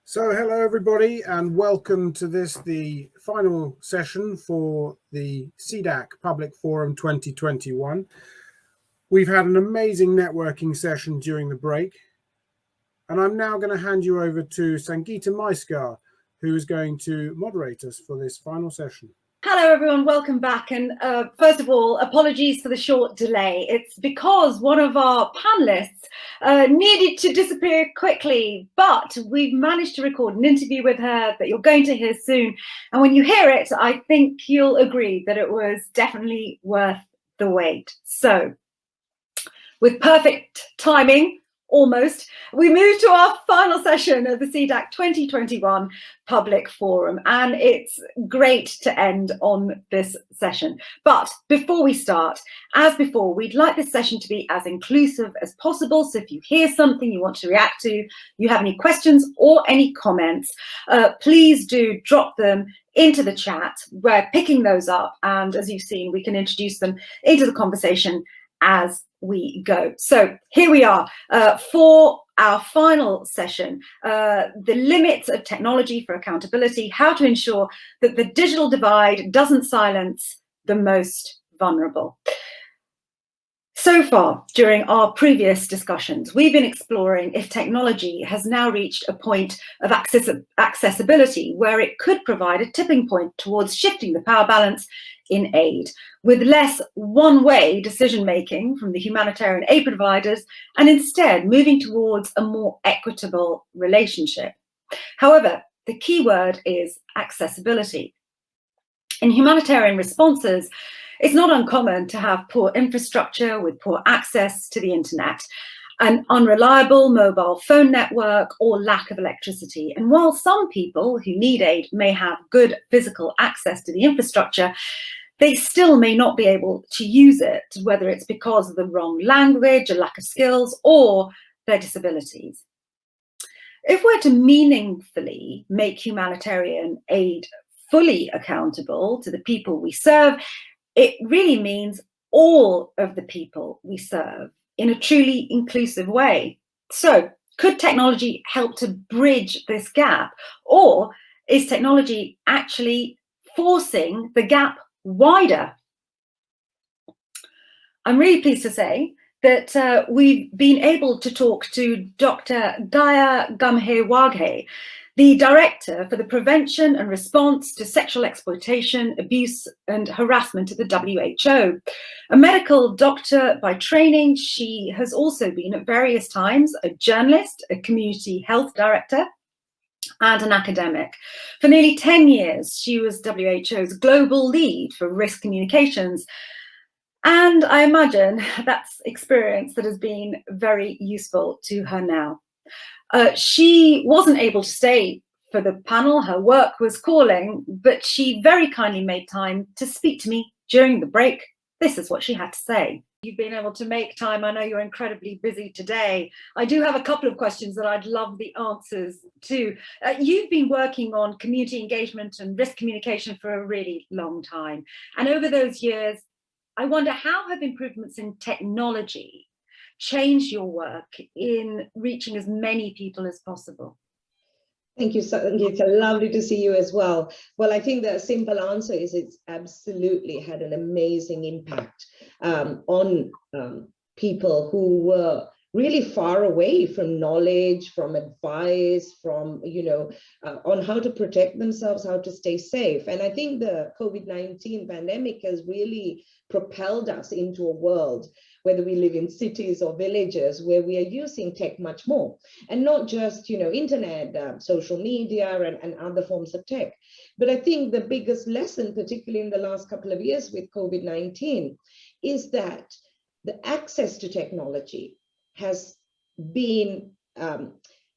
So hello everybody and welcome to the final session for the CDAC Public Forum 2021. We've had an amazing networking session during the break, and I'm now going to hand you over to Sangeeta Maiskar, who is going to moderate us for this final session. Hello everyone, welcome back, and first of all, apologies for the short delay. It's because one of our panelists needed to disappear quickly, but we've managed to record an interview with her that you're going to hear soon, and when you hear it, I think you'll agree that it was definitely worth the wait. So, with perfect timing, almost, we move to our final session of the CDAC 2021 Public Forum, and it's great to end on this session. But before we start, as before, we'd like this session to be as inclusive as possible. So if you hear something you want to react to, you have any questions or any comments, please do drop them into the chat. We're picking those up, and as you've seen, we can introduce them into the conversation as we go. So here we are for our final session, the limits of technology for accountability, how to ensure that the digital divide doesn't silence the most vulnerable. So far, during our previous discussions, we've been exploring if technology has now reached a point of accessibility where it could provide a tipping point towards shifting the power balance in aid, with less one-way decision-making from the humanitarian aid providers and instead moving towards a more equitable relationship. However, the key word is accessibility. In humanitarian responses, it's not uncommon to have poor infrastructure with poor access to the internet, an unreliable mobile phone network, or lack of electricity. And while some people who need aid may have good physical access to the infrastructure, they still may not be able to use it, whether it's because of the wrong language, a lack of skills, or their disabilities. If we're to meaningfully make humanitarian aid fully accountable to the people we serve, it really means all of the people we serve in a truly inclusive way. So, could technology help to bridge this gap, or is technology actually forcing the gap wider? I'm really pleased to say that we've been able to talk to Dr. Gaya Gamhewage, the Director for the Prevention and Response to Sexual Exploitation, Abuse and Harassment at the WHO. A medical doctor by training, she has also been at various times a journalist, a community health director, and an academic. For nearly 10 years, she was WHO's global lead for risk communications. And I imagine that's experience that has been very useful to her now. She wasn't able to stay for the panel, her work was calling, but she very kindly made time to speak to me during the break. This is what she had to say. You've been able to make time. I know you're incredibly busy today. I do have a couple of questions that I'd love the answers to. You've been working on community engagement and risk communication for a really long time. And over those years, I wonder, how have improvements in technology change your work in reaching as many people as possible? Thank you, Sangeeta. Lovely to see you as well. Well, I think the simple answer is it's absolutely had an amazing impact on people who were really far away from knowledge, from advice, from, on how to protect themselves, how to stay safe. And I think the COVID-19 pandemic has really propelled us into a world, whether we live in cities or villages, where we are using tech much more, and not just, internet, social media and other forms of tech. But I think the biggest lesson, particularly in the last couple of years with COVID-19, is that the access to technology has been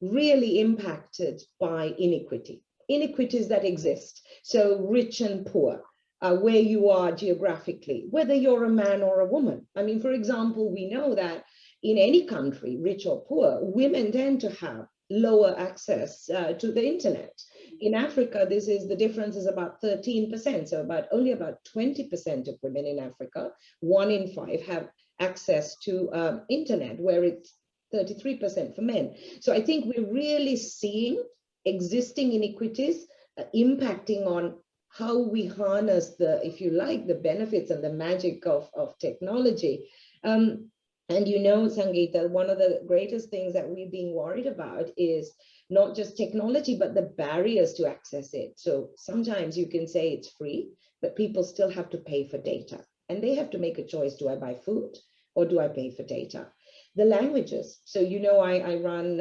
really impacted by inequities that exist. So rich and poor, where you are geographically, whether you're a man or a woman. I mean, for example, we know that in any country, rich or poor, women tend to have lower access to the internet. In Africa, the difference is about 13%. So only about 20% of women in Africa, 1 in 5, have access to internet, where it's 33% for men. So I think we're really seeing existing inequities impacting on how we harness the, if you like, the benefits and the magic of technology. And you know, Sangeeta, one of the greatest things that we've been worried about is not just technology, but the barriers to access it. So sometimes you can say it's free, but people still have to pay for data. And they have to make a choice, do I buy food or do I pay for data? The languages. So, you know, I run,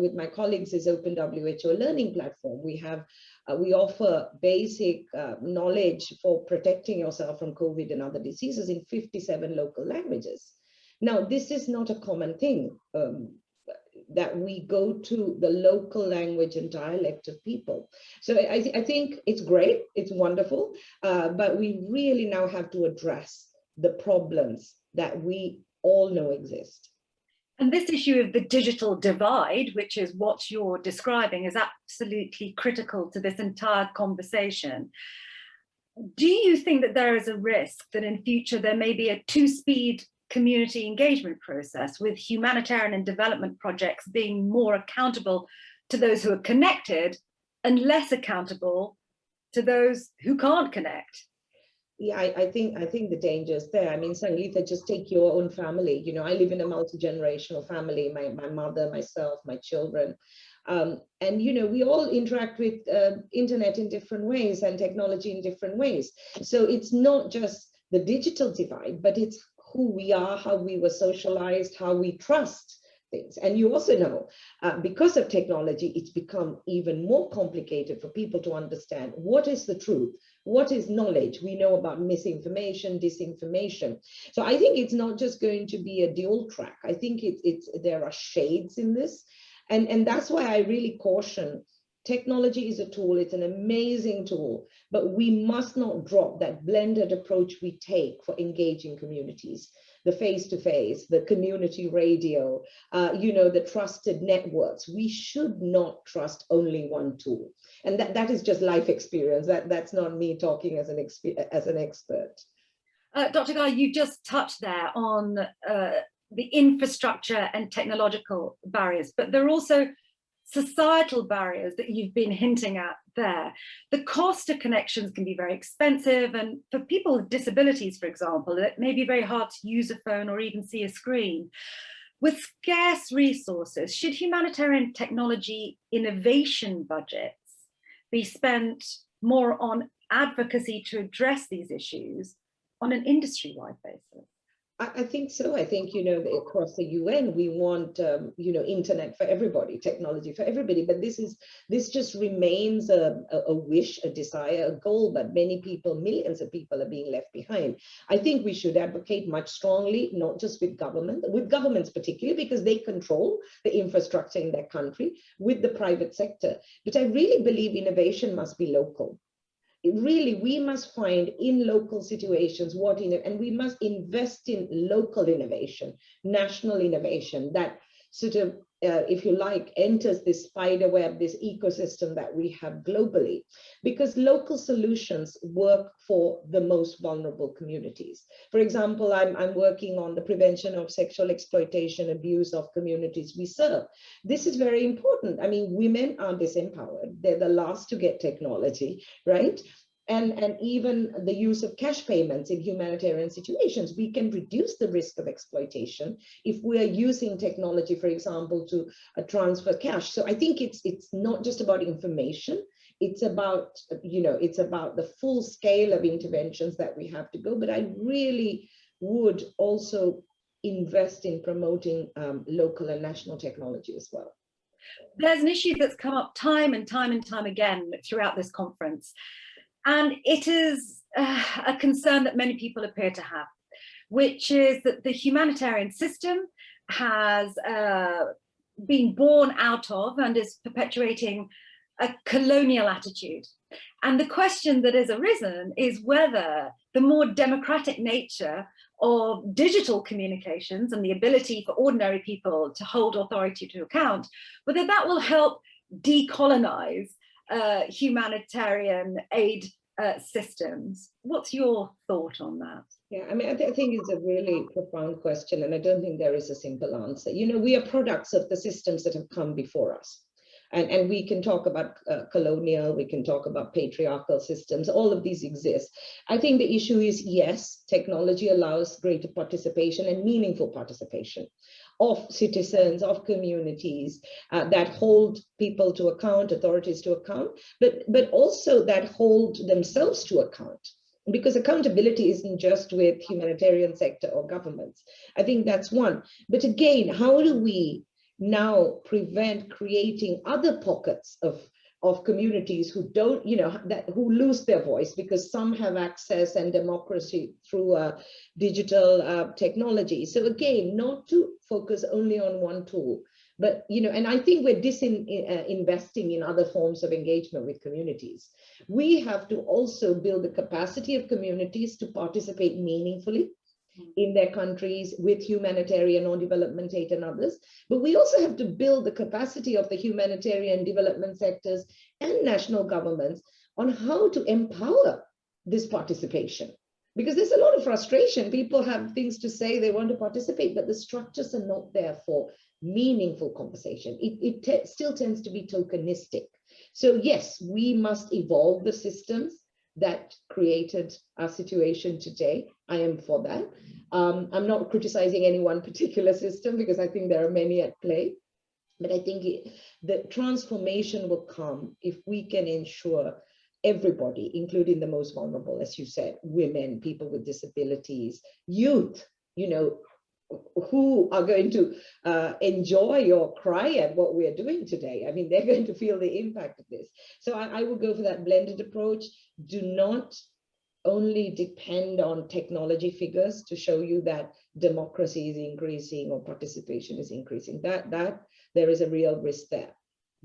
with my colleagues, is Open WHO Learning Platform. We offer basic knowledge for protecting yourself from COVID and other diseases in 57 local languages. Now, this is not a common thing, that we go to the local language and dialect of people. So I think it's great, it's wonderful, but we really now have to address the problems that we all know exist. And this issue of the digital divide, which is what you're describing, is absolutely critical to this entire conversation. Do you think that there is a risk that in future there may be a two-speed community engagement process, with humanitarian and development projects being more accountable to those who are connected and less accountable to those who can't connect? Yeah, I think the danger is there. I mean, Sangeeta, just take your own family. You know, I live in a multi-generational family, my mother, myself, my children. And, you know, we all interact with internet in different ways and technology in different ways. So it's not just the digital divide, but it's who we are, how we were socialized, how we trust things. And you also know, because of technology, it's become even more complicated for people to understand what is the truth, what is knowledge. We know about misinformation, disinformation. So I think it's not just going to be a dual track. I think there are shades in this. And that's why I really caution, technology is a tool, it's an amazing tool, but we must not drop that blended approach we take for engaging communities, the face-to-face, the community radio, you know, the trusted networks. We should not trust only one tool. And that is just life experience. That's not me talking as an expert. Dr. Gaya, you just touched there on the infrastructure and technological barriers, but there are also societal barriers that you've been hinting at there. The cost of connections can be very expensive, and for people with disabilities, for example, it may be very hard to use a phone or even see a screen. With scarce resources, should humanitarian technology innovation budgets be spent more on advocacy to address these issues on an industry-wide basis? I think so. I think, you know, across the UN, we want, you know, internet for everybody, technology for everybody. But this just remains a wish, a desire, a goal. But many people, millions of people are being left behind. I think we should advocate much strongly, not just with governments particularly, because they control the infrastructure in their country, with the private sector. But I really believe innovation must be local. Really, we must find in local situations and we must invest in local innovation, national innovation that sort of, if you like, enters this spider web, this ecosystem that we have globally, because local solutions work for the most vulnerable communities. For example, I'm working on the prevention of sexual exploitation, abuse of communities we serve. This is very important. I mean, women are disempowered. They're the last to get technology, right? And even the use of cash payments in humanitarian situations, we can reduce the risk of exploitation if we are using technology, for example, to transfer cash. So I think it's not just about information. It's about, you know, it's about the full scale of interventions that we have to go. But I really would also invest in promoting local and national technology as well. There's an issue that's come up time and time again throughout this conference. And it is a concern that many people appear to have, which is that the humanitarian system has been born out of and is perpetuating a colonial attitude. And the question that has arisen is whether the more democratic nature of digital communications and the ability for ordinary people to hold authority to account, whether that will help decolonize humanitarian aid systems. What's your thought on that? Yeah, I mean, I think it's a really profound question, and I don't think there is a simple answer. You know, we are products of the systems that have come before us. And we can talk about colonial, we can talk about patriarchal systems, all of these exist. I think the issue is, yes, technology allows greater participation and meaningful participation of citizens, of communities that hold people to account, authorities to account, but also that hold themselves to account. Because accountability isn't just with humanitarian sector or governments. I think that's one. But again, how do we now prevent creating other pockets of communities who don't, who lose their voice because some have access and democracy through digital technology. So again, not to focus only on one tool, but, and I think we're investing in other forms of engagement with communities. We have to also build the capacity of communities to participate meaningfully in their countries with humanitarian or development aid and others. But we also have to build the capacity of the humanitarian development sectors and national governments on how to empower this participation. Because there's a lot of frustration. People have things to say, they want to participate, but the structures are not there for meaningful conversation. It still tends to be tokenistic. So yes, we must evolve the systems that created our situation today. I am for that. I'm not criticizing any one particular system because I think there are many at play. But I think the transformation will come if we can ensure everybody, including the most vulnerable, as you said, women, people with disabilities, youth, who are going to enjoy or cry at what we're doing today. I mean, they're going to feel the impact of this. So I would go for that blended approach. Do not only depend on technology figures to show you that democracy is increasing or participation is increasing. That there is a real risk there.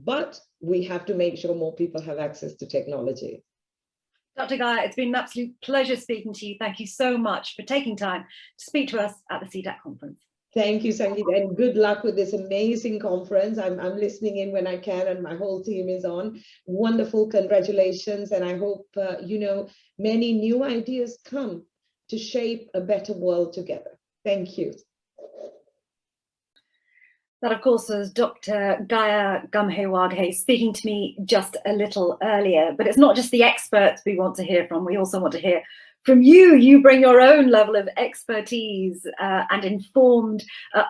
But we have to make sure more people have access to technology. Dr. Gaya, it's been an absolute pleasure speaking to you. Thank you so much for taking time to speak to us at the CDAC conference. Thank you, Sangeeta, and good luck with this amazing conference. I'm listening in when I can, and my whole team is on. Wonderful, congratulations, and I hope many new ideas come to shape a better world together. Thank you. That, of course, was Dr. Gaya Gamhewage speaking to me just a little earlier. But it's not just the experts we want to hear from. We also want to hear from you. You bring your own level of expertise and informed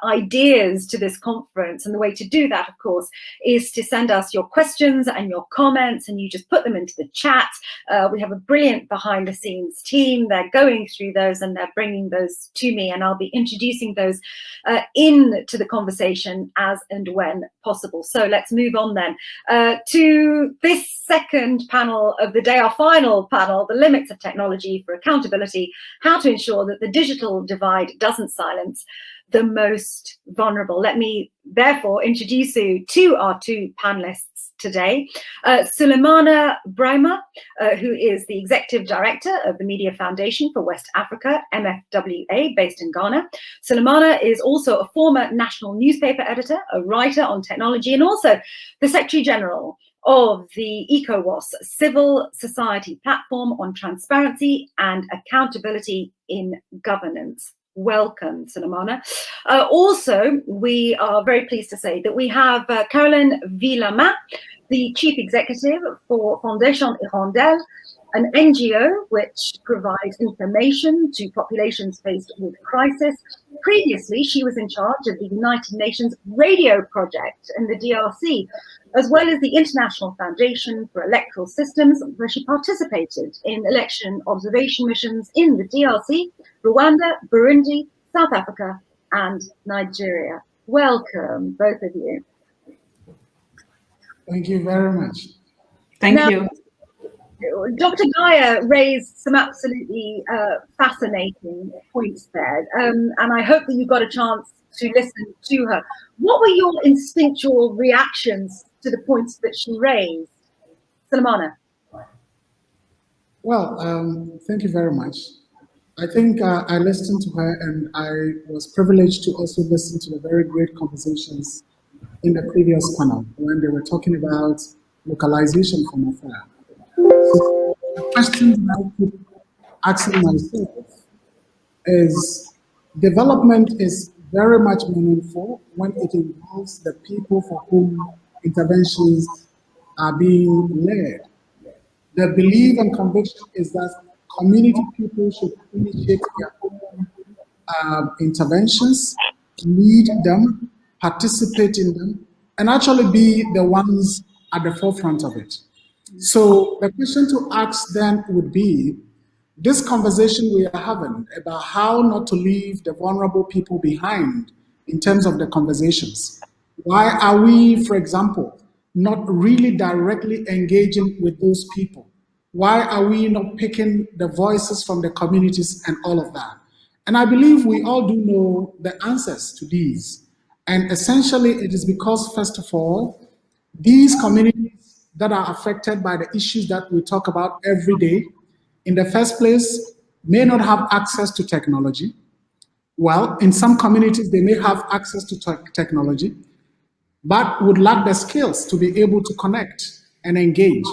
ideas to this conference. And the way to do that, of course, is to send us your questions and your comments, and you just put them into the chat. We have a brilliant behind the scenes team. They're going through those and they're bringing those to me, and I'll be introducing those into the conversation as and when possible. So let's move on then to this second panel of the day, our final panel, the limits of technology for accountability, how to ensure that the digital divide doesn't silence the most vulnerable. Let me therefore introduce you to our two panelists today. Sulemana Braimah, who is the Executive Director of the Media Foundation for West Africa, MFWA, based in Ghana. Sulemana is also a former national newspaper editor, a writer on technology, and also the Secretary General of the ECOWAS civil society platform on transparency and accountability in governance. Welcome, Sulemana. Also, we are very pleased to say that we have Caroline Vuillemin, the Chief Executive for Fondation Hirondelle, an NGO which provides information to populations faced with crisis. Previously, she was in charge of the United Nations Radio Project in the DRC, as well as the International Foundation for Electoral Systems, where she participated in election observation missions in the DRC, Rwanda, Burundi, South Africa, and Nigeria. Welcome, both of you. Thank you very much. Thank you. Dr. Gaya raised some absolutely fascinating points there, and I hope that you got a chance to listen to her. What were your instinctual reactions to the points that she raised? Sulemana. Well, thank you very much. I think I listened to her, and I was privileged to also listen to the very great conversations in the previous panel when they were talking about localization from afar. So the question that I keep asking myself is, development is very much meaningful when it involves the people for whom interventions are being led. The belief and conviction is that community people should initiate their own interventions, lead them, participate in them, and actually be the ones at the forefront of it. So the question to ask then would be, this conversation we are having about how not to leave the vulnerable people behind in terms of the conversations. Why are we, for example, not really directly engaging with those people? Why are we not picking the voices from the communities and all of that? And I believe we all do know the answers to these. And essentially, it is because, first of all, these communities that are affected by the issues that we talk about every day, in the first place, may not have access to technology. Well, in some communities, they may have access to technology, but would lack the skills to be able to connect and engage.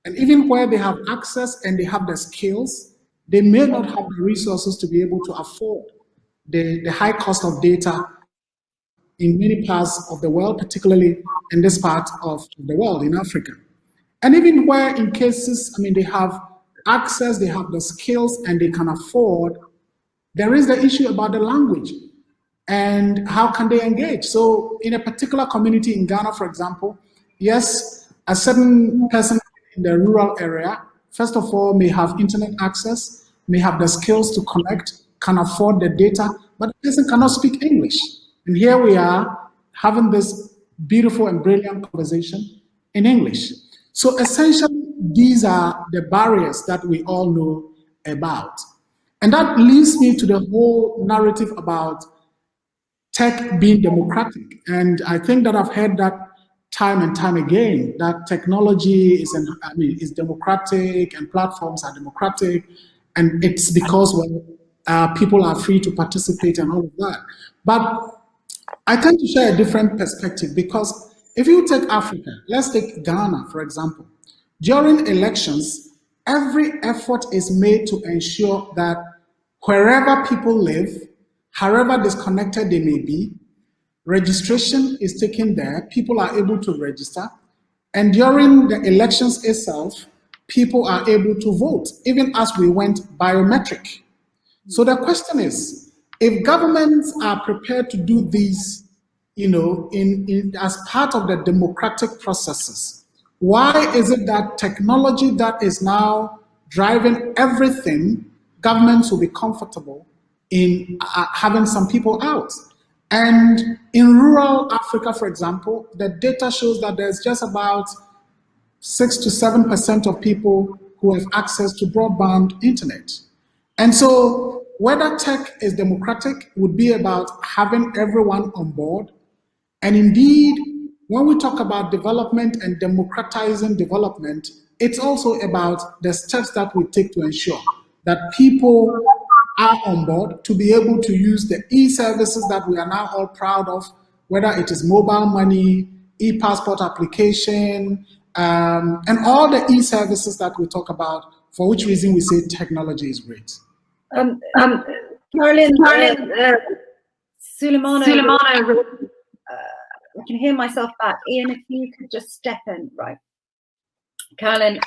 And even where they have access and they have the skills, they may not have the resources to be able to afford the high cost of data in many parts of the world, particularly in this part of the world, in Africa. And even where in cases, they have access, they have the skills, and they can afford, there is the issue about the language and how can they engage. So in a particular community in Ghana, for example, yes, a certain person in the rural area, first of all, may have internet access, may have the skills to connect, can afford the data, but the person cannot speak English. And here we are having this beautiful and brilliant conversation in English. So essentially, these are the barriers that we all know about. And that leads me to the whole narrative about tech being democratic. And I think that I've heard that time and time again, that technology is democratic and platforms are democratic. And it's because people are free to participate and all of that. But I tend to share a different perspective, because if you take Africa, let's take Ghana, for example. During elections, every effort is made to ensure that wherever people live, however disconnected they may be, registration is taken there, people are able to register, and during the elections itself, people are able to vote, even as we went biometric. So the question is, if governments are prepared to do these, as part of the democratic processes, why is it that technology that is now driving everything, governments will be comfortable in having some people out? And in rural Africa, for example, the data shows that there's just about 6 to 7% of people who have access to broadband internet. And so whether tech is democratic would be about having everyone on board. And indeed, when we talk about development and democratizing development, it's also about the steps that we take to ensure that people are on board to be able to use the e-services that we are now all proud of, whether it is mobile money, e-passport application, and all the e-services that we talk about, for which reason we say technology is great. Caroline, Sulemana, I can hear myself back. Ian, if you could just step in, right. Caroline,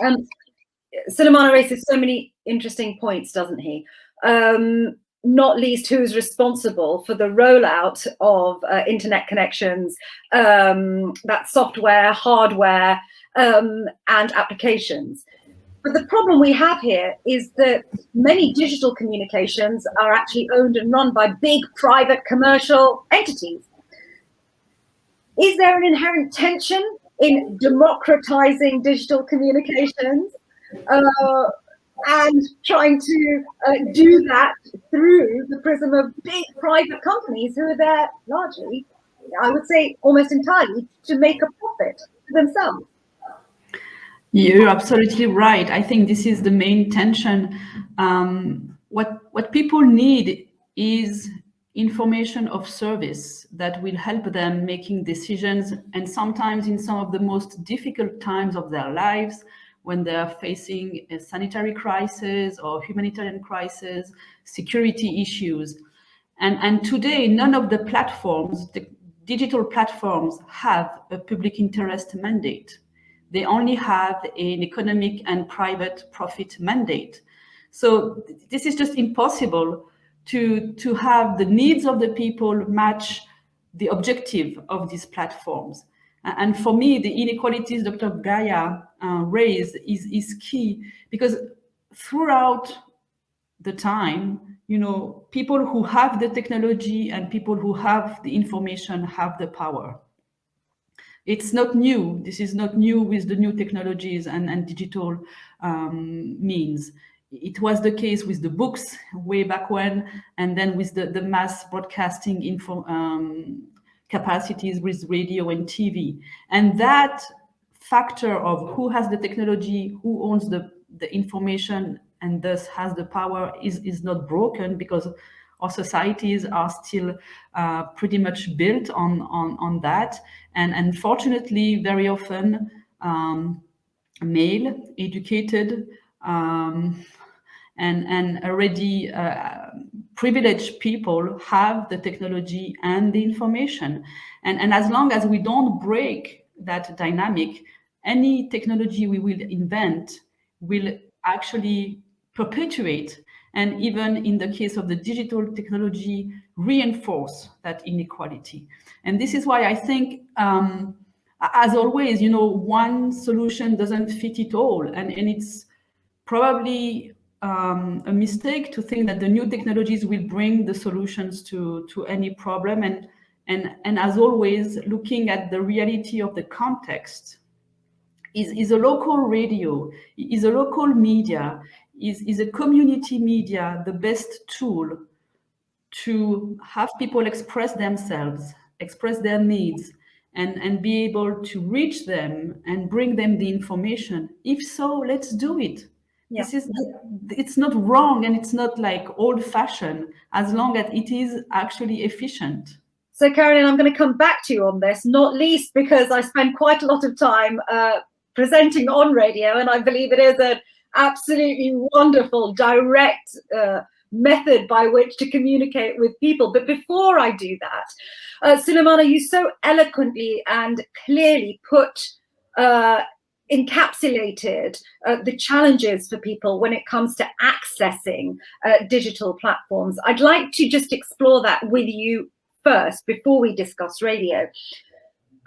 Sulemana raises so many interesting points, doesn't he? Not least who's responsible for the rollout of internet connections, that software, hardware, and applications. But the problem we have here is that many digital communications are actually owned and run by big private commercial entities. Is there an inherent tension in democratizing digital communications and trying to do that through the prism of big private companies who are there largely, I would say almost entirely, to make a profit for themselves? You're absolutely right. I think this is the main tension. What people need is information of service that will help them making decisions, and sometimes in some of the most difficult times of their lives, when they are facing a sanitary crisis or humanitarian crisis, security issues. And today, none of the platforms, the digital platforms have a public interest mandate. They only have an economic and private profit mandate. So this is just impossible to have the needs of the people match the objective of these platforms. And for me, the inequalities Dr. Gaya raised is key, because throughout the time, people who have the technology and people who have the information have the power. It's not new. This is not new with the new technologies and digital means. It was the case with the books way back when, and then with the mass broadcasting capacities with radio and TV. And that factor of who has the technology, who owns the information, and thus has the power is not broken, because our societies are still pretty much built on that. And unfortunately, very often, male, educated, and already privileged people have the technology and the information. And as long as we don't break that dynamic, any technology we will invent will actually perpetuate, and even in the case of the digital technology, reinforce that inequality. And this is why I think, as always, one solution doesn't fit it all. And it's probably a mistake to think that the new technologies will bring the solutions to any problem. And as always, looking at the reality of the context, is a local radio, is a local media, is a community media the best tool to have people express themselves, express their needs, and be able to reach them and bring them the information? If so, let's do it. Yeah. It's not wrong, and it's not like old-fashioned, as long as it is actually efficient. So Caroline, I'm going to come back to you on this, not least because I spend quite a lot of time presenting on radio, and I believe it is an absolutely wonderful, direct method by which to communicate with people. But before I do that, Sulemana, you so eloquently and clearly encapsulated the challenges for people when it comes to accessing digital platforms. I'd like to just explore that with you first before we discuss radio.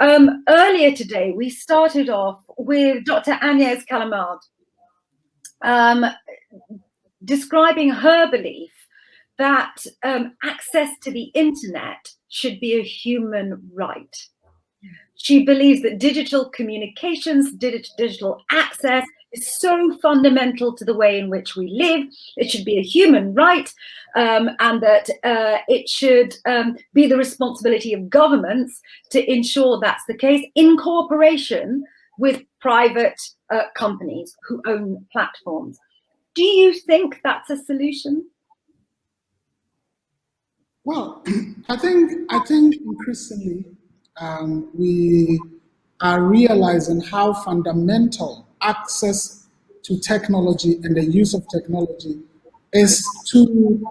Earlier today, we started off with Dr. Agnès Calamard describing her belief that access to the internet should be a human right. She believes that digital communications, digital access is so fundamental to the way in which we live. It should be a human right, and that it should be the responsibility of governments to ensure that's the case, in cooperation with private companies who own platforms. Do you think that's a solution? Well, I think increasingly we are realizing how fundamental access to technology and the use of technology is to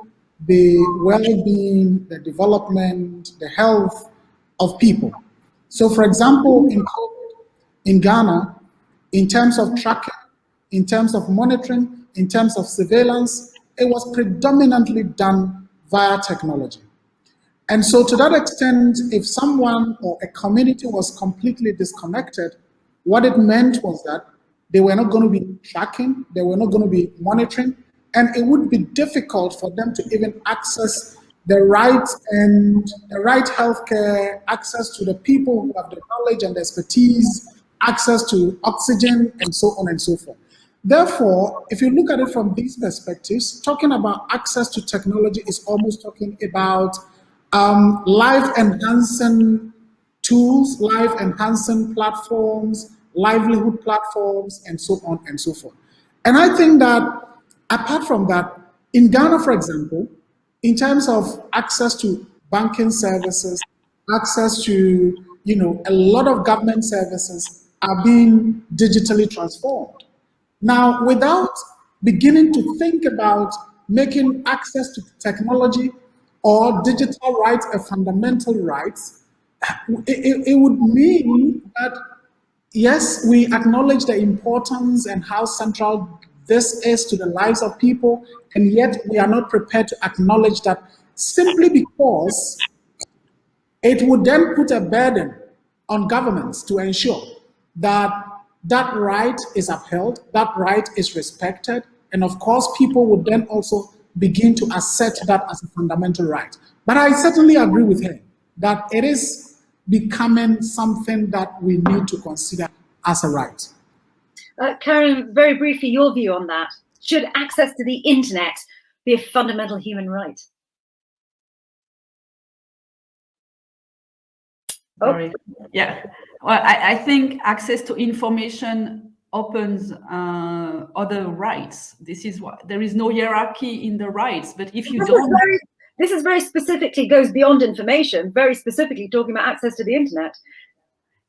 the well-being, the development, the health of people. So, for example, in Ghana, in terms of tracking, in terms of monitoring, in terms of surveillance, it was predominantly done via technology. And so to that extent, if someone or a community was completely disconnected, what it meant was that they were not going to be tracking, they were not going to be monitoring, and it would be difficult for them to even access the right healthcare, access to the people who have the knowledge and the expertise, access to oxygen, and so on and so forth. Therefore, if you look at it from these perspectives, talking about access to technology is almost talking about life-enhancing tools, life-enhancing platforms, livelihood platforms, and so on and so forth. And I think that apart from that, in Ghana, for example, in terms of access to banking services, access to, a lot of government services are being digitally transformed. Now, without beginning to think about making access to technology or digital rights a fundamental right, it would mean that, yes, we acknowledge the importance and how central this is to the lives of people, and yet we are not prepared to acknowledge that simply because it would then put a burden on governments to ensure that that right is upheld, that right is respected, and of course people would then also begin to assert that as a fundamental right. But I certainly agree with her that it is becoming something that we need to consider as a right. Karen, very briefly, your view on that. Should access to the internet be a fundamental human right? Sorry. Yeah. Well, I think access to information opens other rights. This is what, there is no hierarchy in the rights, but if you don't... This is very specifically goes beyond information, very specifically talking about access to the internet.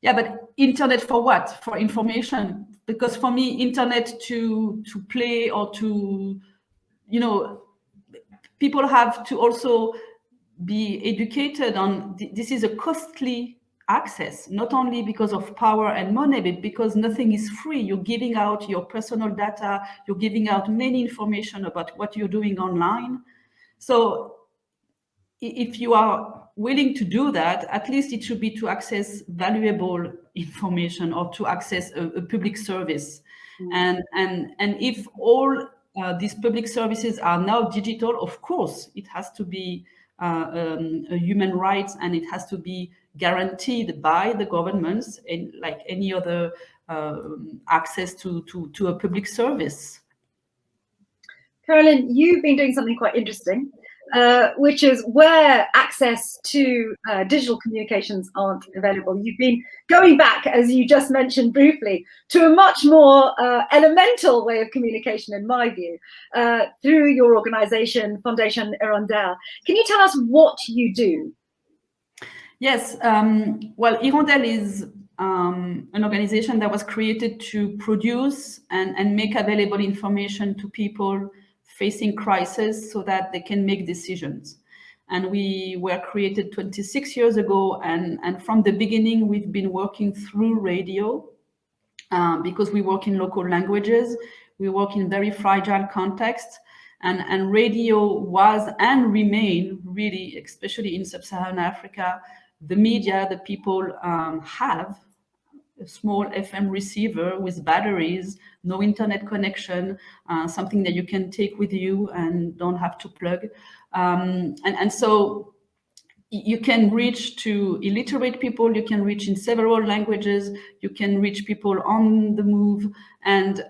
Yeah, but internet for what? For information? Because for me, internet to play or to, you know, people have to also be educated on this is a costly access, not only because of power and money, but because nothing is free. You're giving out your personal data, you're giving out many information about what you're doing online. So if you are willing to do that, at least it should be to access valuable information or to access a public service. And if all these public services are now digital, of course, it has to be a human rights, and it has to be guaranteed by the governments, and like any other access to a public service. Carolyn, you've been doing something quite interesting, which is where access to digital communications aren't available. You've been going back, as you just mentioned briefly, to a much more elemental way of communication, in my view, through your organization, Fondation Hirondelle. Can you tell us what you do? Yes, well, Hirondelle is an organization that was created to produce and make available information to people facing crisis so that they can make decisions. And we were created 26 years ago, and from the beginning we've been working through radio because we work in local languages, we work in very fragile contexts, and radio was and remain really, especially in sub-Saharan Africa, the media that people have. A small FM receiver with batteries, no internet connection, something that you can take with you and don't have to plug. And so you can reach to illiterate people, you can reach in several languages, you can reach people on the move, and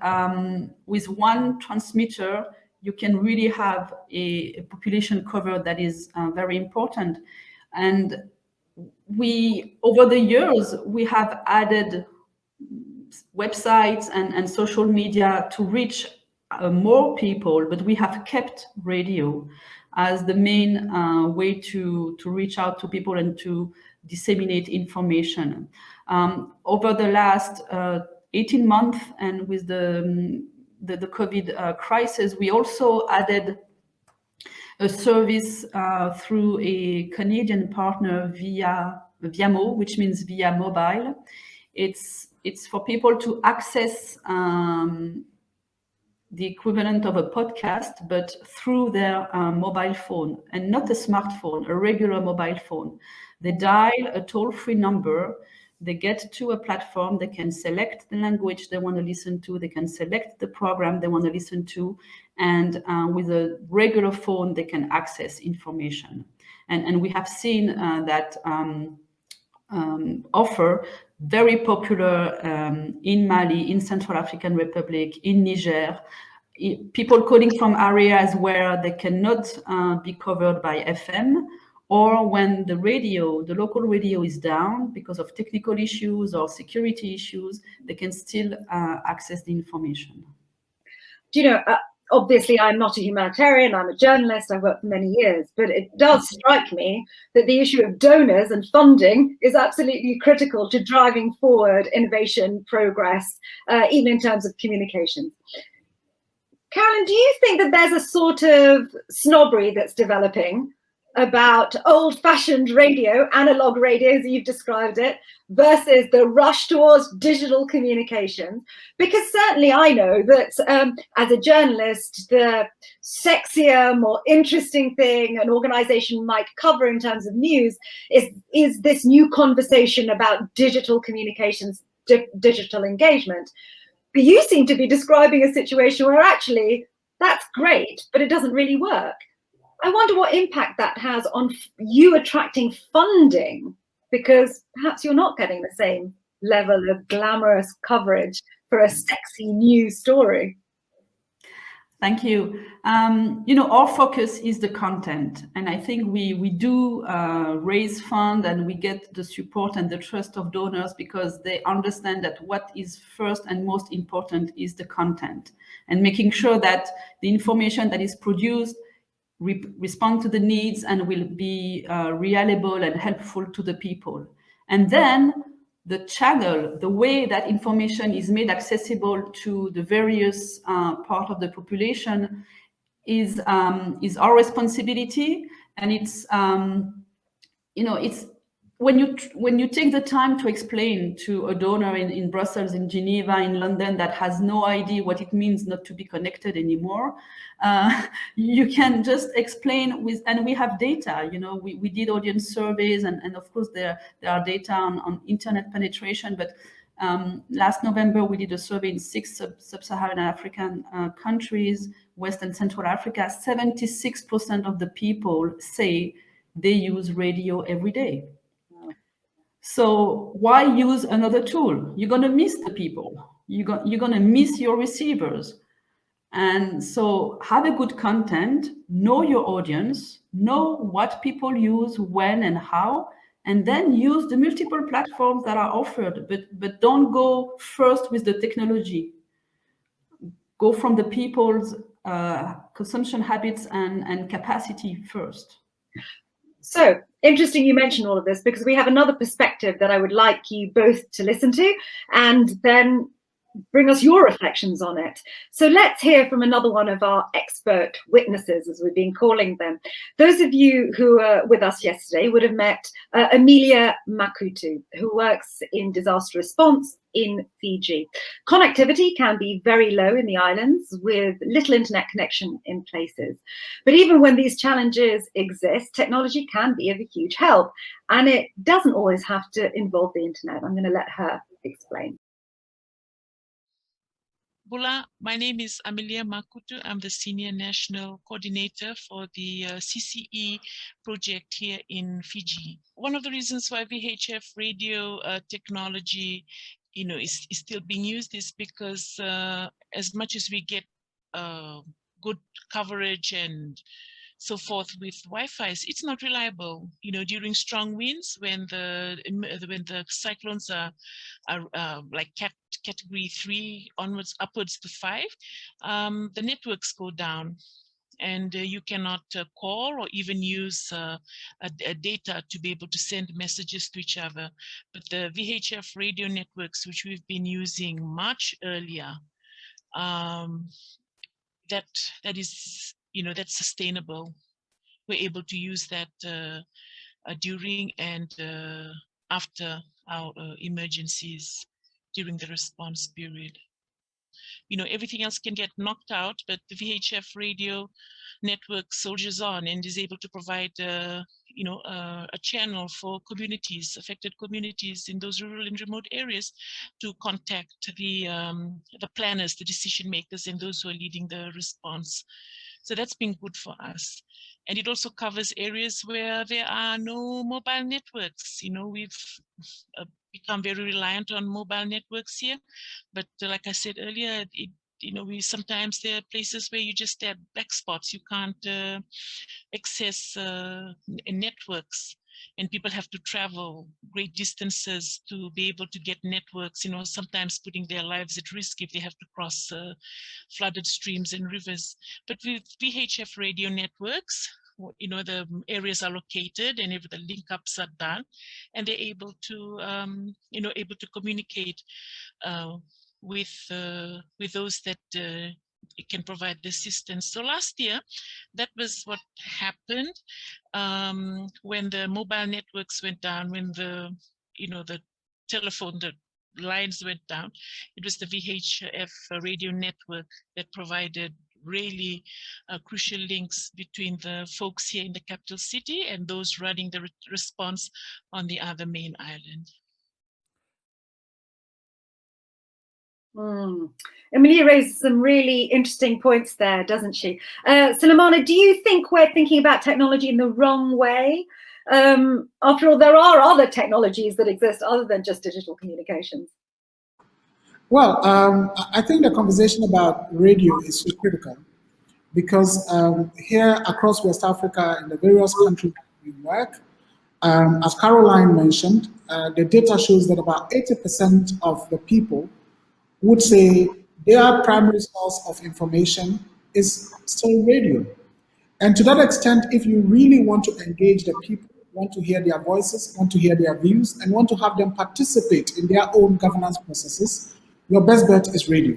with one transmitter, you can really have a population cover that is very important. And we, over the years, we have added websites and social media to reach more people, but we have kept radio as the main way to reach out to people and to disseminate information. Over the last 18 months, and with the COVID crisis, we also added a service through a Canadian partner via Vuillemin, which means via mobile. It's for people to access the equivalent of a podcast, but through their mobile phone, and not a smartphone, a regular mobile phone. They dial a toll-free number, they get to a platform, they can select the language they want to listen to, they can select the program they want to listen to, and with a regular phone, they can access information. And we have seen that offer very popular in Mali, in Central African Republic, in Niger. People calling from areas where they cannot be covered by FM, or when the radio, the local radio is down because of technical issues or security issues, they can still access the information. Do you know, obviously I'm not a humanitarian, I'm a journalist, I've worked for many years, but it does strike me that the issue of donors and funding is absolutely critical to driving forward innovation, progress, even in terms of communication. Carolyn, do you think that there's a sort of snobbery that's developing about old-fashioned radio, analog radio as you've described it, versus the rush towards digital communication. Because certainly I know that as a journalist, the sexier, more interesting thing an organization might cover in terms of news is this new conversation about digital communications, digital engagement. But you seem to be describing a situation where actually that's great, but it doesn't really work. I wonder what impact that has on you attracting funding, because perhaps you're not getting the same level of glamorous coverage for a sexy new story. Thank you. You know, our focus is the content, and I think we do raise funds and we get the support and the trust of donors because they understand that what is first and most important is the content, and making sure that the information that is produced respond to the needs and will be reliable and helpful to the people. And then the channel, the way that information is made accessible to the various part of the population is our responsibility. And it's, you know, it's when you take the time to explain to a donor in Brussels, in Geneva, in London, that has no idea what it means not to be connected anymore, you can just explain with, and we have data, you know, we did audience surveys, and of course there are data on internet penetration, but last November we did a survey in 6 sub-Saharan African countries, West and Central Africa. 76% of the people say they use radio every day. So why use another tool? You're going to miss the people. You're going to miss your receivers. And so have a good content, know your audience, know what people use, when and how, and then use the multiple platforms that are offered. But don't go first with the technology. Go from the people's consumption habits and capacity first. So interesting you mention all of this, because we have another perspective that I would like you both to listen to and then bring us your reflections on it. So let's hear from another one of our expert witnesses, as we've been calling them. Those of you who were with us yesterday would have met Amelia Makutu, who works in disaster response in Fiji. Connectivity can be very low in the islands with little internet connection in places. But even when these challenges exist, technology can be of a huge help, and it doesn't always have to involve the internet. I'm going to let her explain. Bula, my name is Amelia Makutu. I'm the Senior National Coordinator for the CCE project here in Fiji. One of the reasons why VHF radio technology, you know, is still being used is because as much as we get good coverage and so forth with Wi-Fi, it's not reliable. You know, during strong winds, when the cyclones are like category 3 onwards, upwards to 5, the networks go down, and you cannot call or even use a data to be able to send messages to each other. But the VHF radio networks, which we've been using much earlier, that is, you know, that's sustainable. We're able to use that during and after our emergencies during the response period. You know, everything else can get knocked out, but the VHF radio network soldiers on and is able to provide, you know, a channel for communities, affected communities in those rural and remote areas, to contact the planners, the decision makers, and those who are leading the response. So that's been good for us. And it also covers areas where there are no mobile networks. You know, we've become very reliant on mobile networks here. But like I said earlier, you know, sometimes there are places where you just have black spots. You can't access networks, and people have to travel great distances to be able to get networks, you know, sometimes putting their lives at risk if they have to cross flooded streams and rivers. But with VHF radio networks, you know, the areas are located and if the link ups are done, and they're able to, you know, able to communicate with those that it can provide the assistance. So last year, that was what happened when the mobile networks went down, when the telephone, the lines went down. It was the VHF radio network that provided really crucial links between the folks here in the capital city and those running the response on the other main island. Emilia raises some really interesting points there, doesn't she? Sulemana, do you think we're thinking about technology in the wrong way? After all, there are other technologies that exist other than just digital communications. Well, I think the conversation about radio is so critical because here across West Africa, in the various countries we work, as Caroline mentioned, the data shows that about 80% of the people would say their primary source of information is still radio. And to that extent, if you really want to engage the people, want to hear their voices, want to hear their views, and want to have them participate in their own governance processes, your best bet is radio.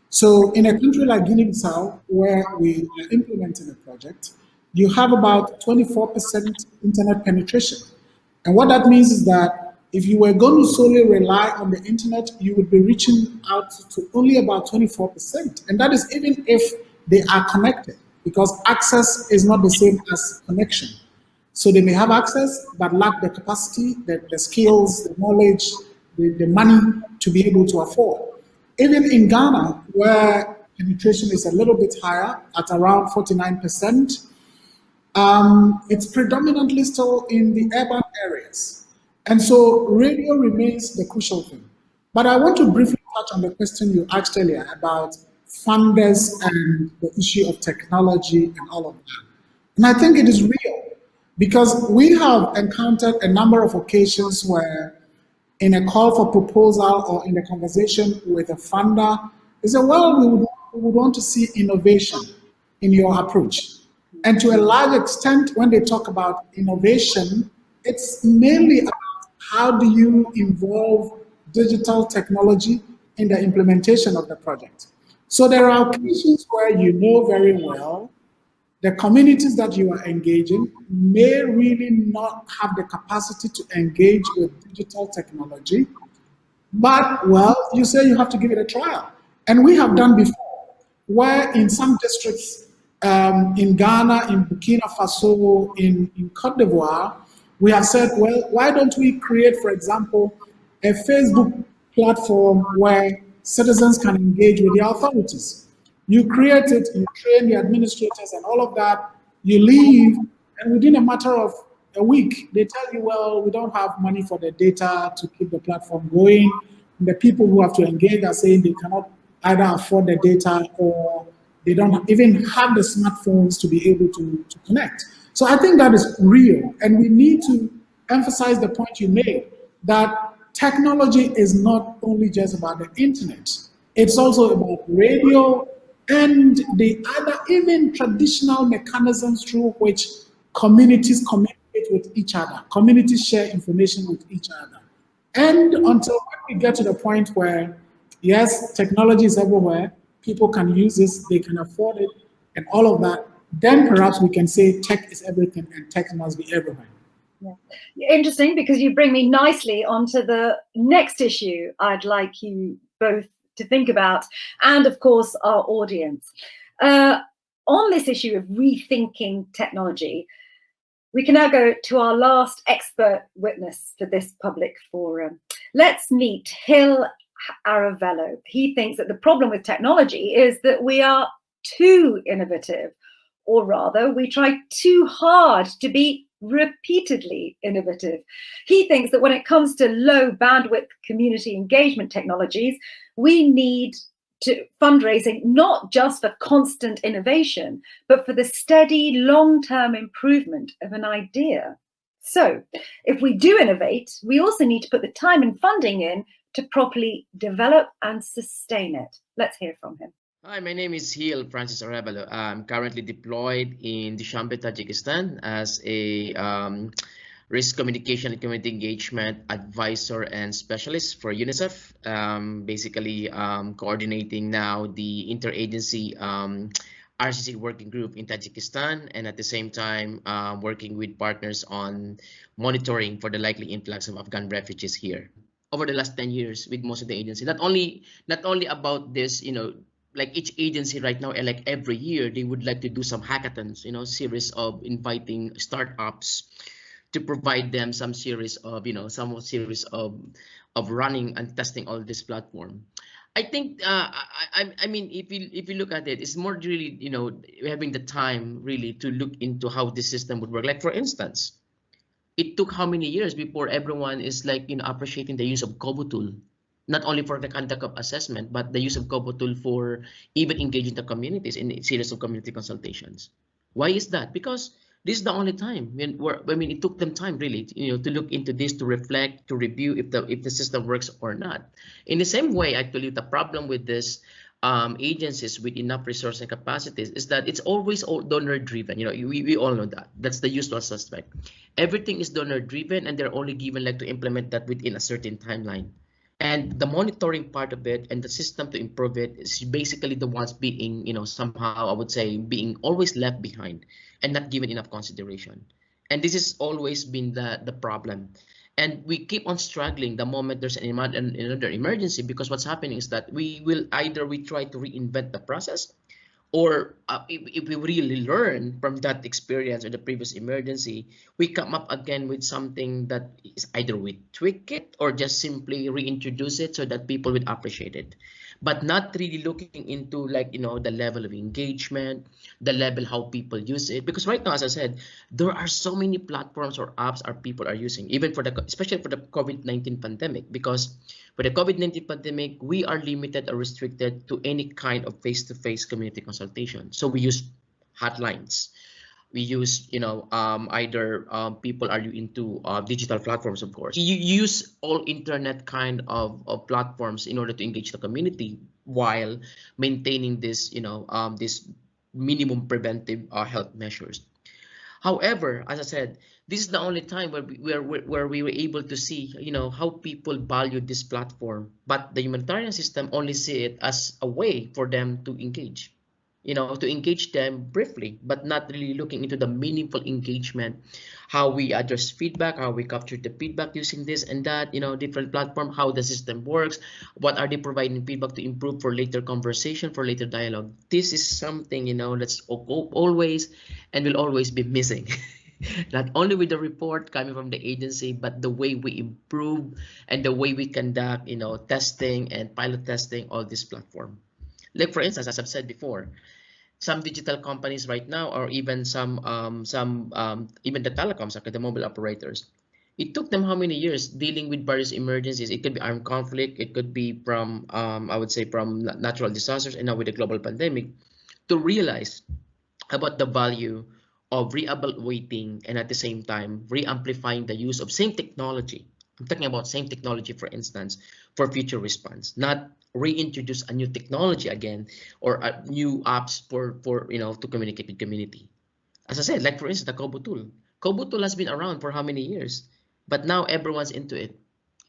So in a country like Guinea-Bissau, where we are implementing a project, you have about 24% internet penetration. And what that means is that if you were going to solely rely on the internet, you would be reaching out to only about 24%. And that is even if they are connected, because access is not the same as connection. So they may have access, but lack the capacity, the skills, the knowledge, the money to be able to afford. Even in Ghana, where penetration is a little bit higher at around 49%, it's predominantly still in the urban areas. And so radio remains the crucial thing. But I want to briefly touch on the question you asked earlier about funders and the issue of technology and all of that. And I think it is real because we have encountered a number of occasions where in a call for proposal or in a conversation with a funder, they say, well, we would want to see innovation in your approach. And to a large extent, when they talk about innovation, it's mainly about how do you involve digital technology in the implementation of the project. So there are occasions where you know very well the communities that you are engaging may really not have the capacity to engage with digital technology, but, well, you say you have to give it a trial. And we have done before, where in some districts in Ghana, in Burkina Faso, in Cote d'Ivoire, we have said, well, why don't we create, for example, a Facebook platform where citizens can engage with the authorities. You create it, you train the administrators and all of that, you leave, and within a matter of a week, they tell you, well, we don't have money for the data to keep the platform going. And the people who have to engage are saying they cannot either afford the data or they don't even have the smartphones to be able to connect. So I think that is real. And we need to emphasize the point you made, that technology is not only just about the internet. It's also about radio and the other, even traditional mechanisms through which communities communicate with each other, communities share information with each other. And until we get to the point where, yes, technology is everywhere, people can use this, they can afford it, and all of that, then perhaps we can say tech is everything and tech must be everywhere. Yeah. Interesting, because you bring me nicely onto the next issue I'd like you both to think about, and of course our audience. On this issue of rethinking technology, we can now go to our last expert witness for this public forum. Let's meet Gil Aravello. He thinks that the problem with technology is that we are too innovative, or rather, we try too hard to be repeatedly innovative. He thinks that when it comes to low bandwidth community engagement technologies, we need to fundraising not just for constant innovation, but for the steady long-term improvement of an idea. So if we do innovate, we also need to put the time and funding in to properly develop and sustain it. Let's hear from him. Hi, my name is Gil Francis Aravello. I'm currently deployed in Dushanbe, Tajikistan as a risk communication and community engagement advisor and specialist for UNICEF, basically coordinating now the interagency RCC working group in Tajikistan, and at the same time working with partners on monitoring for the likely influx of Afghan refugees here over the last 10 years with most of the agencies. Not only about this, like each agency right now, like every year, they would like to do some hackathons, series of inviting startups to provide them some series of running and testing all this platform. I think I mean, if you look at it, it's more really having the time really to look into how this system would work. Like for instance, it took how many years before everyone is like appreciating the use of Kobo tool, not only for the conduct of assessment, but the use of Kobo tool for even engaging the communities in a series of community consultations. Why is that? Because this is the only time when it took them time really to look into this, to reflect, to review if the system works or not. In the same way, actually, the problem with this agencies with enough resource and capacities is that it's always donor driven. We all know that. That's the usual suspect. Everything is donor driven, and they're only given like to implement that within a certain timeline. And the monitoring part of it and the system to improve it is basically the ones being, somehow I would say being always left behind and not given enough consideration. And this has always been the problem. And we keep on struggling the moment there's another emergency, because what's happening is that we try to reinvent the process, or if we really learn from that experience or the previous emergency, we come up again with something that is either we tweak it or just simply reintroduce it so that people would appreciate it, but not really looking into like the level of engagement, the level how people use it. Because right now, as I said, there are so many platforms or apps our people are using, even especially for the COVID-19 pandemic, because for the COVID-19 pandemic, we are limited or restricted to any kind of face-to-face community consultation. So we use hotlines. We use, either people are into digital platforms, of course. You use all internet kind of platforms in order to engage the community while maintaining this, this minimum preventive health measures. However, as I said, this is the only time where we were able to see, how people value this platform. But the humanitarian system only see it as a way for them to engage, to engage them briefly, but not really looking into the meaningful engagement, how we address feedback, how we capture the feedback using this and that, different platform, how the system works, what are they providing feedback to improve for later conversation, for later dialogue. This is something, that's always and will always be missing. Not only with the report coming from the agency, but the way we improve and the way we conduct, testing and pilot testing all this platform. Like for instance, as I've said before, some digital companies right now, or even some even the telecoms, like the mobile operators, it took them how many years dealing with various emergencies? It could be armed conflict, it could be from I would say from natural disasters, and now with the global pandemic, to realize about the value of re-evaluating and at the same time re-amplifying the use of same technology. I'm talking about same technology, for instance, for future response, not reintroduce a new technology again or new apps for to communicate with community. As I said, like for instance, the Kobo tool. Kobo tool has been around for how many years? But now everyone's into it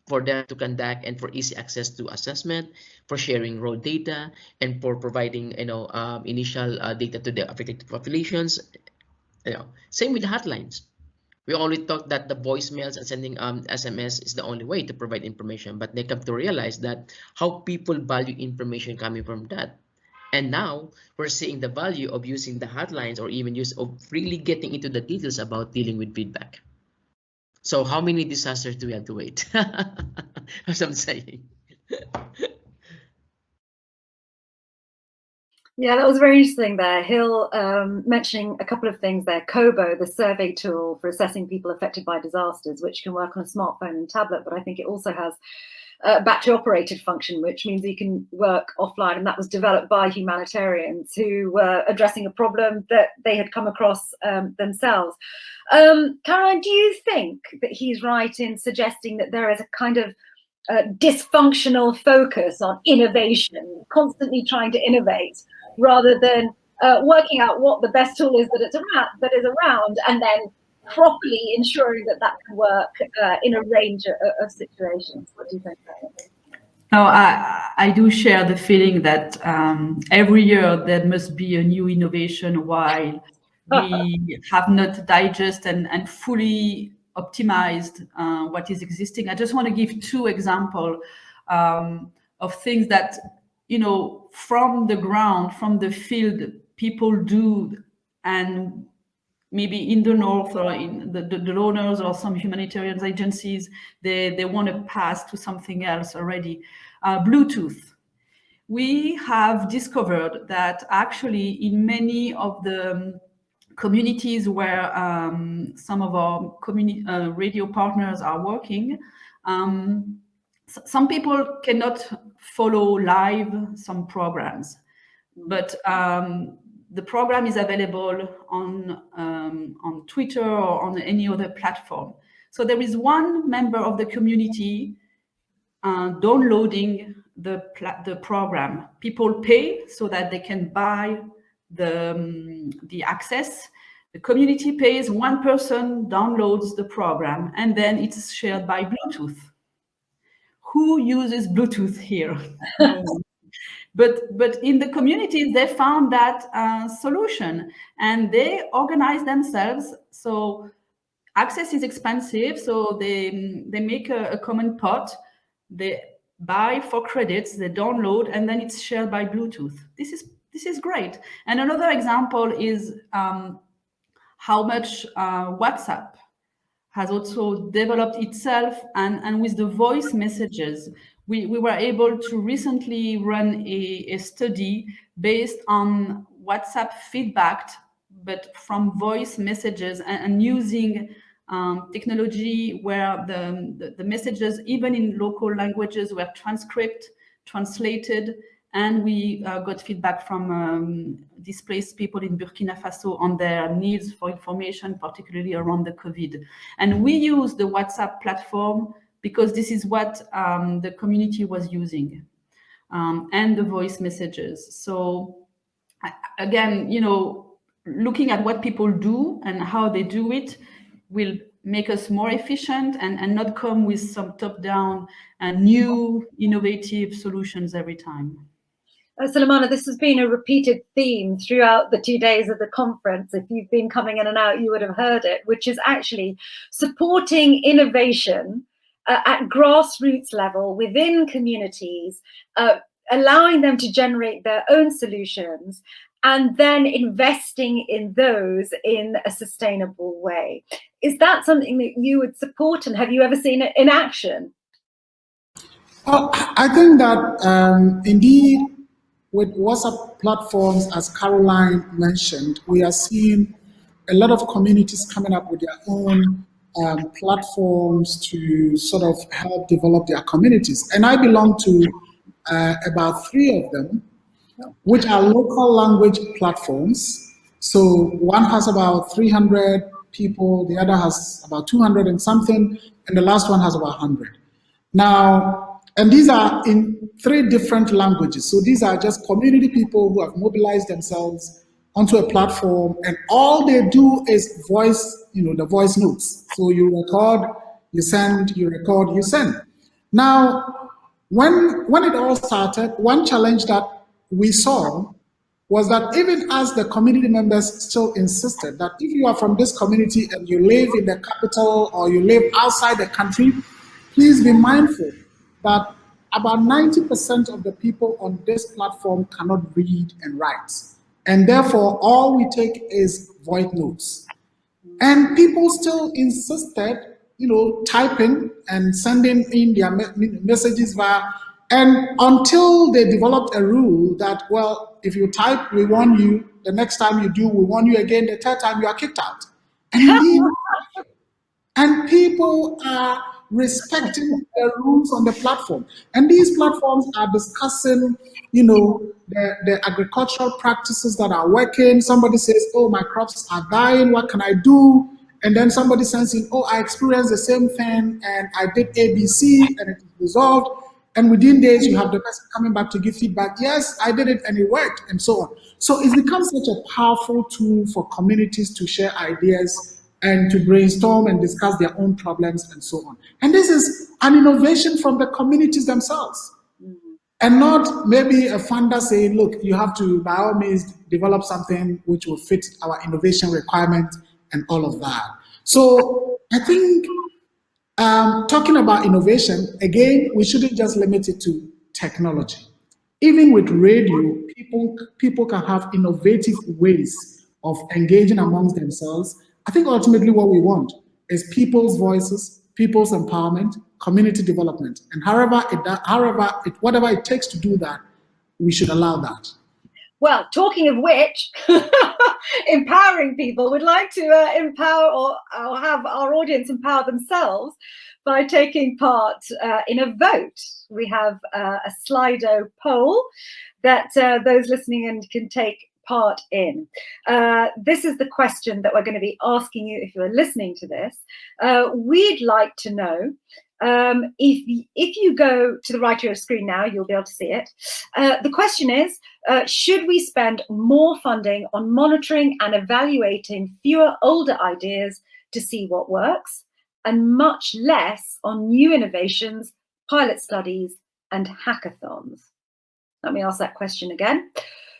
for them to conduct and for easy access to assessment, for sharing raw data, and for providing initial data to the affected populations. Same with the hotlines. We only thought that the voicemails and sending SMS is the only way to provide information, but they come to realize that how people value information coming from that. And now we're seeing the value of using the hotlines or even use of really getting into the details about dealing with feedback. So how many disasters do we have to wait? As I'm saying. Yeah, that was very interesting there. Hill mentioning a couple of things there. Kobo, the survey tool for assessing people affected by disasters, which can work on a smartphone and tablet, but I think it also has a battery operated function, which means you can work offline. And that was developed by humanitarians who were addressing a problem that they had come across themselves. Caroline, do you think that he's right in suggesting that there is a kind of dysfunctional focus on innovation, constantly trying to innovate, rather than working out what the best tool is that is around, and then properly ensuring that that can work in a range of situations? What do you think? No, I do share the feeling that every year there must be a new innovation while we have not digested and fully optimized what is existing. I just want to give two examples of things that, you know, from the ground, from the field, people do, and maybe in the north or in the donors or some humanitarian agencies, they want to pass to something else already. Bluetooth. We have discovered that actually in many of the communities where some of our radio partners are working, some people cannot follow live some programs, but the program is available on Twitter or on any other platform. So there is one member of the community downloading the program. People pay so that they can buy the access. The community pays, one person downloads the program, and then it's shared by Bluetooth. Who uses Bluetooth here? But in the communities, they found that solution, and they organize themselves. So access is expensive, so they make a common pot. They buy for credits, they download, and then it's shared by Bluetooth. This is great. And another example is how much WhatsApp has also developed itself, and with the voice messages. We were able to recently run a study based on WhatsApp feedback, but from voice messages, and using technology where the messages, even in local languages, were translated, and we got feedback from displaced people in Burkina Faso on their needs for information, particularly around the COVID. And we use the WhatsApp platform because this is what the community was using, and the voice messages. So again, you know, looking at what people do and how they do it will make us more efficient and not come with some top-down and new innovative solutions every time. Sulemana, this has been a repeated theme throughout the 2 days of the conference. If you've been coming in and out, you would have heard it, which is actually supporting innovation at grassroots level within communities, allowing them to generate their own solutions, and then investing in those in a sustainable way. Is that something that you would support, and have you ever seen it in action? I think that indeed, with WhatsApp platforms, as Caroline mentioned, we are seeing a lot of communities coming up with their own platforms to sort of help develop their communities. And I belong to about 3 of them, which are local language platforms. So one has about 300 people, the other has about 200 and something, and the last one has about 100. Now, and these are in 3 different languages. So these are just community people who have mobilized themselves onto a platform, and all they do is voice, you know, the voice notes. So you record, you send, you record, you send. Now, when it all started, one challenge that we saw was that even as the community members still insisted that if you are from this community and you live in the capital or you live outside the country, please be mindful that about 90% of the people on this platform cannot read and write. And therefore, all we take is voice notes. And people still insisted, you know, typing and sending in their messages via, and until they developed a rule that, well, if you type, we warn you, the next time you do, we warn you again, the 3rd time you are kicked out. And people are respecting the rules on the platform. And these platforms are discussing, you know, the agricultural practices that are working. Somebody says, oh, my crops are dying, what can I do? And then somebody sends in, oh, I experienced the same thing and I did ABC and it is resolved. And within days, you have the person coming back to give feedback. Yes, I did it and it worked, and so on. So it's become such a powerful tool for communities to share ideas and to brainstorm and discuss their own problems and so on. And this is an innovation from the communities themselves. And not maybe a funder saying, look, you have to, by all means, develop something which will fit our innovation requirement and all of that. So I think talking about innovation, again, we shouldn't just limit it to technology. Even with radio, people can have innovative ways of engaging amongst themselves. I think ultimately what we want is people's voices, people's empowerment, community development. And whatever it takes to do that, we should allow that. Well, talking of which, empowering people, would like to empower or have our audience empower themselves by taking part in a vote. We have a Slido poll that those listening in can take part in. This is the question that we're going to be asking you if you're listening to this. We'd like to know, if you go to the right of your screen now, you'll be able to see it. The question is, should we spend more funding on monitoring and evaluating fewer older ideas to see what works, and much less on new innovations, pilot studies, and hackathons? Let me ask that question again.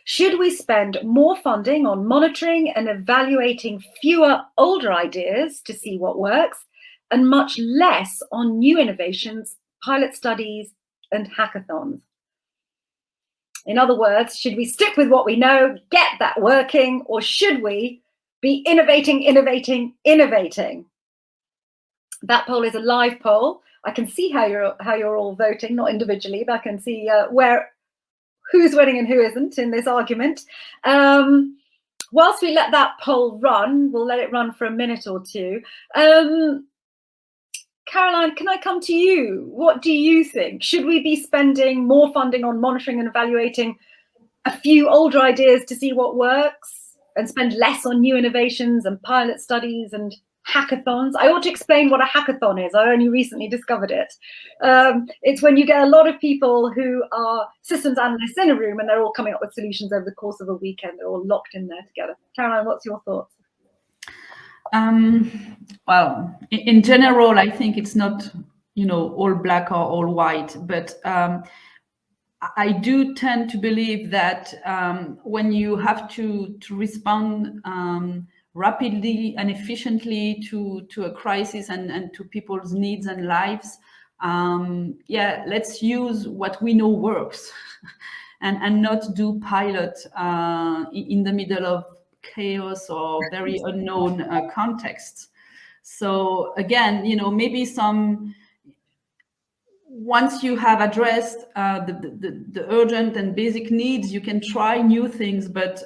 Should we spend more funding on monitoring and evaluating fewer older ideas to see what works, and much less on new innovations, pilot studies, and hackathons? In other words, should we stick with what we know, get that working, or should we be innovating? That poll is a live poll. I can see how you're all voting, not individually, but I can see who's winning and who isn't in this argument. Whilst we let that poll run, we'll let it run for a minute or two. Caroline, can I come to you? What do you think? Should we be spending more funding on monitoring and evaluating a few older ideas to see what works, and spend less on new innovations and pilot studies and hackathons? I ought to explain what a hackathon is. I only recently discovered it. It's when you get a lot of people who are systems analysts in a room and they're all coming up with solutions over the course of a weekend. They're all locked in there together. Caroline, what's your thoughts? Well, in general, I think it's not, all black or all white, but I do tend to believe that when you have to respond rapidly and efficiently to a crisis and to people's needs and lives, let's use what we know works and not do pilot in the middle of chaos or very unknown contexts. So again, maybe once you have addressed the urgent and basic needs, you can try new things, but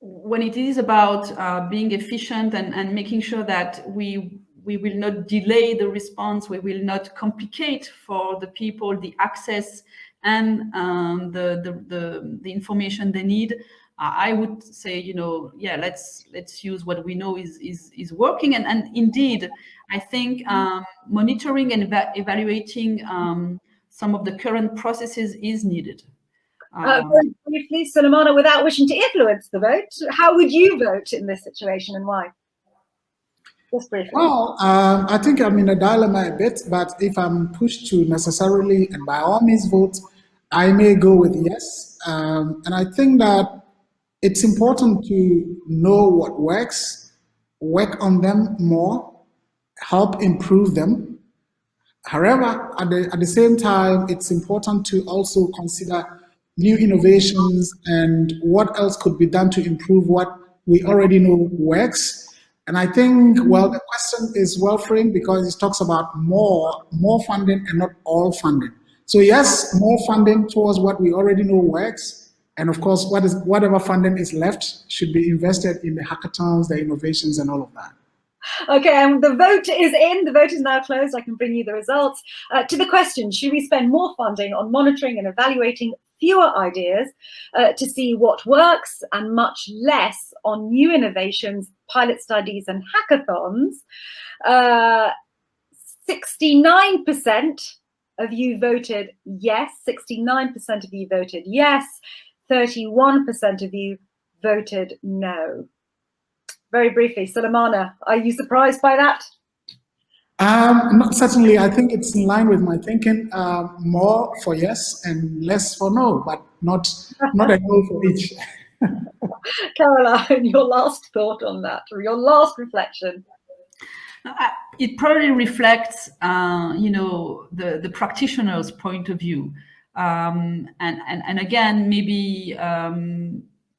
when it is about being efficient and making sure that we will not delay the response, we will not complicate for the people the access and the information they need, I would say, let's use what we know is working. And indeed, I think monitoring and evaluating some of the current processes is needed. Very briefly, Sulemana, without wishing to influence the vote, how would you vote in this situation and why? Just briefly. Well, I think I'm in a dilemma a bit, but if I'm pushed to necessarily, and by all means vote, I may go with yes. And I think that it's important to know what works, work on them more, help improve them. However, at the same time, it's important to also consider new innovations and what else could be done to improve what we already know works. And I think, well, the question is well framed because it talks about more funding and not all funding. So yes, more funding towards what we already know works. And of course, whatever funding is left should be invested in the hackathons, the innovations, and all of that. Okay, and the vote is in. The vote is now closed. I can bring you the results. To the question, should we spend more funding on monitoring and evaluating fewer ideas to see what works, and much less on new innovations, pilot studies, and hackathons? 69% of you voted yes. 69% of you voted yes. 31% of you voted no. very briefly. Sulemana, are you surprised by that? Not certainly. I think it's in line with my thinking. More for yes and less for no, but not a no for each. Caroline, your last thought on that, or your last reflection? It probably reflects, the practitioner's point of view, and again, maybe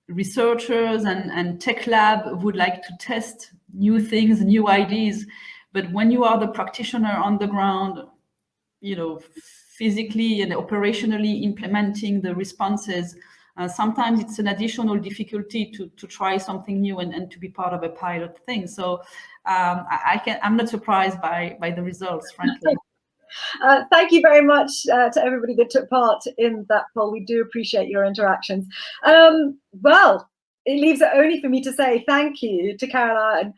researchers and tech lab would like to test new things, new ideas. But when you are the practitioner on the ground, physically and operationally implementing the responses, sometimes it's an additional difficulty to try something new and to be part of a pilot thing. So I'm not surprised by the results, frankly. Thank you very much to everybody that took part in that poll. We do appreciate your interactions. Well, it leaves it only for me to say thank you to Caroline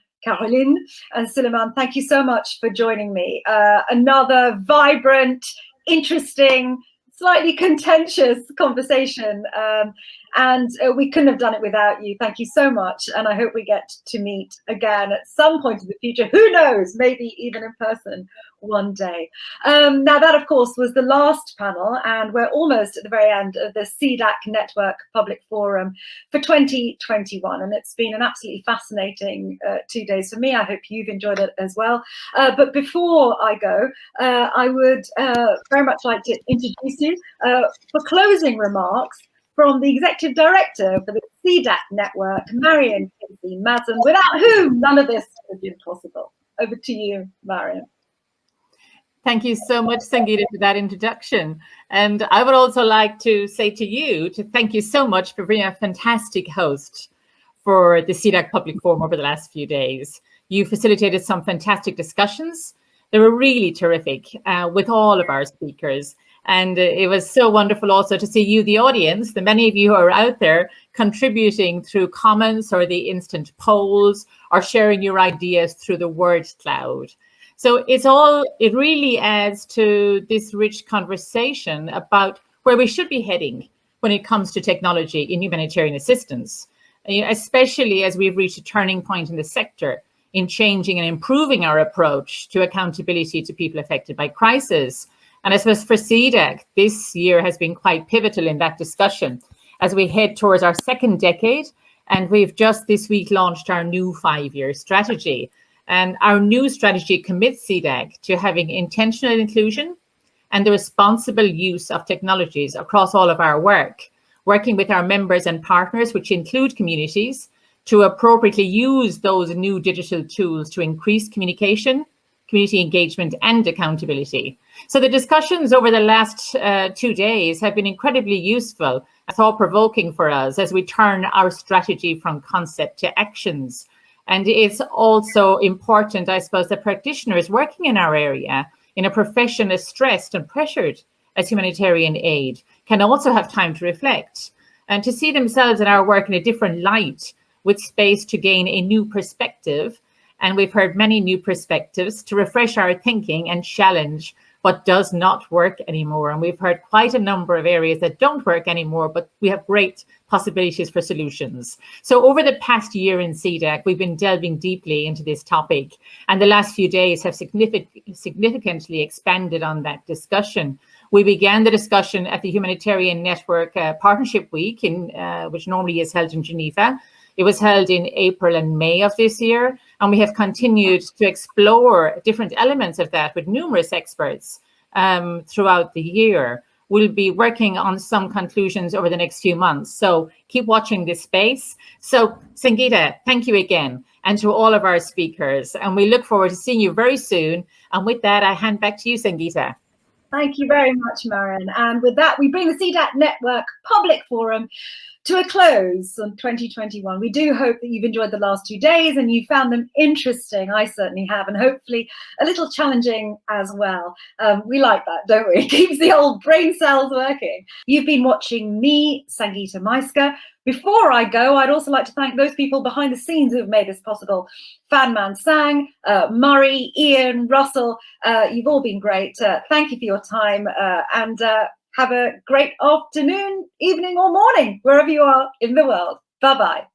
and Suleiman. Thank you so much for joining me. Another vibrant, interesting, slightly contentious conversation. And we couldn't have done it without you. Thank you so much. And I hope we get to meet again at some point in the future. Who knows, maybe even in person one day. Now that, of course, was the last panel, and we're almost at the very end of the CDAC Network Public Forum for 2021. And it's been an absolutely fascinating 2 days for me. I hope you've enjoyed it as well. But before I go, I would very much like to introduce you for closing remarks from the Executive Director for the CDAC Network, Marion Madsen, without whom none of this would have been possible. Over to you, Marion. Thank you so much, Sangeeta, for that introduction. And I would also like to say to you, to thank you so much for being a fantastic host for the CDAC Public Forum over the last few days. You facilitated some fantastic discussions. They were really terrific with all of our speakers. And it was so wonderful also to see you, the audience, the many of you who are out there contributing through comments or the instant polls or sharing your ideas through the word cloud. So it really adds to this rich conversation about where we should be heading when it comes to technology in humanitarian assistance, especially as we've reached a turning point in the sector in changing and improving our approach to accountability to people affected by crisis. And I suppose for CDAC, this year has been quite pivotal in that discussion as we head towards our second decade. And we've just this week launched our new 5-year strategy. And our new strategy commits CDAC to having intentional inclusion and the responsible use of technologies across all of our work, working with our members and partners, which include communities, to appropriately use those new digital tools to increase communication, community engagement and accountability. So the discussions over the last 2 days have been incredibly useful, thought-provoking for us as we turn our strategy from concept to actions. And it's also important, I suppose, that practitioners working in our area in a profession as stressed and pressured as humanitarian aid can also have time to reflect and to see themselves and our work in a different light with space to gain a new perspective. And we've heard many new perspectives to refresh our thinking and challenge what does not work anymore. And we've heard quite a number of areas that don't work anymore, but we have great possibilities for solutions. So over the past year in CDAC, we've been delving deeply into this topic. And the last few days have significantly expanded on that discussion. We began the discussion at the Humanitarian Network Partnership Week, which normally is held in Geneva. It was held in April and May of this year, and we have continued to explore different elements of that with numerous experts throughout the year. We'll be working on some conclusions over the next few months, so keep watching this space. So, Sangeeta, thank you again, and to all of our speakers, and we look forward to seeing you very soon. And with that, I hand back to you, Sangeeta. Thank you very much, Marion. And with that, we bring the CDAC Network Public Forum to a close on 2021. We do hope that you've enjoyed the last 2 days and you found them interesting. I certainly have, and hopefully a little challenging as well. We like that, don't we? It keeps the old brain cells working. You've been watching me, Sangeeta Maiska. Before I go, I'd also like to thank those people behind the scenes who have made this possible. Fanman Sang, Murray, Ian, Russell, you've all been great. Thank you for your time, and have a great afternoon, evening or morning, wherever you are in the world. Bye-bye.